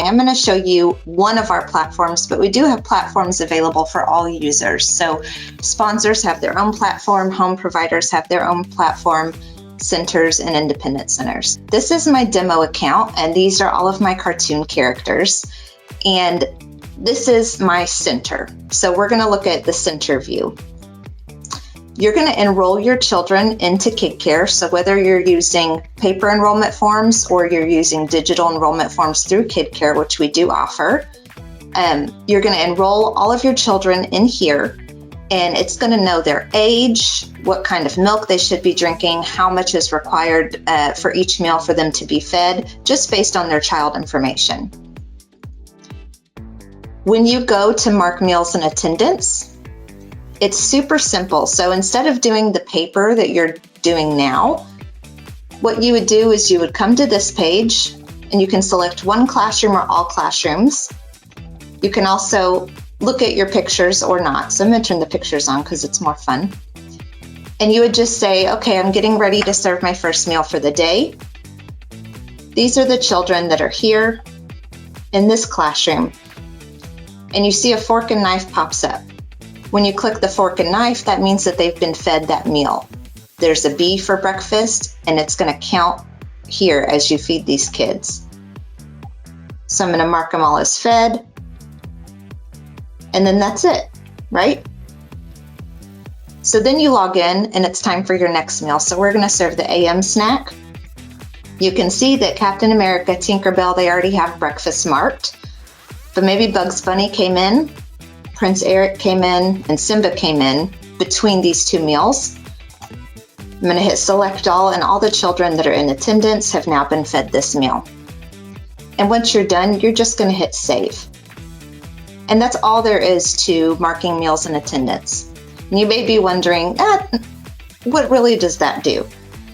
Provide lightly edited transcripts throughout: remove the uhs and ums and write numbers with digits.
am going to show you one of our platforms, but we do have platforms available for all users. So sponsors have their own platform, home providers have their own platform, centers and independent centers. This is my demo account, and these are all of my cartoon characters. And this is my center. So we're going to look at the center view. You're going to enroll your children into KidKare. So whether you're using paper enrollment forms or you're using digital enrollment forms through KidKare, which we do offer, you're going to enroll all of your children in here, and it's going to know their age, what kind of milk they should be drinking, how much is required for each meal for them to be fed, just based on their child information. When you go to mark meals and attendance, it's super simple. So instead of doing the paper that you're doing now, what you would do is you would come to this page and you can select one classroom or all classrooms. You can also look at your pictures or not. So I'm going to turn the pictures on because it's more fun. And you would just say, okay, I'm getting ready to serve my first meal for the day. These are the children that are here in this classroom. And you see a fork and knife pops up. When you click the fork and knife, that means that they've been fed that meal. There's a B for breakfast, and it's going to count here as you feed these kids. So I'm going to mark them all as fed, and then that's it, right? So then you log in, and it's time for your next meal. So we're going to serve the AM snack. You can see that Captain America, Tinkerbell, they already have breakfast marked, but maybe Bugs Bunny came in, Prince Eric came in, and Simba came in between these two meals. I'm going to hit select all, and all the children that are in attendance have now been fed this meal. And once you're done, you're just going to hit save. And that's all there is to marking meals and attendance. And you may be wondering, what really does that do?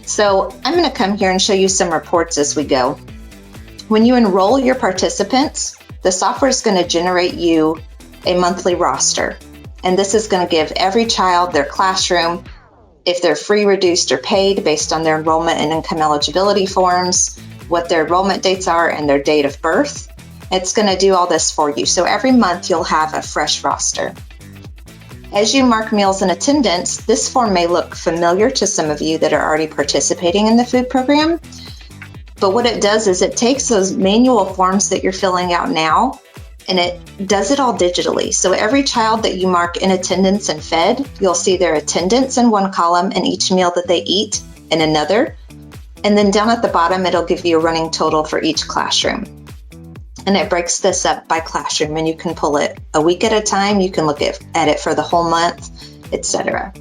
So I'm going to come here and show you some reports as we go. When you enroll your participants, the software is going to generate you a monthly roster. And this is going to give every child their classroom, if they're free, reduced, or paid based on their enrollment and income eligibility forms, what their enrollment dates are, and their date of birth. It's going to do all this for you. So every month you'll have a fresh roster. As you mark meals and attendance, this form may look familiar to some of you that are already participating in the food program. But what it does is it takes those manual forms that you're filling out now, and it does it all digitally. So every child that you mark in attendance and fed, you'll see their attendance in one column and each meal that they eat in another. And then down at the bottom, it'll give you a running total for each classroom. And it breaks this up by classroom, and you can pull it a week at a time. You can look at it for the whole month, etc.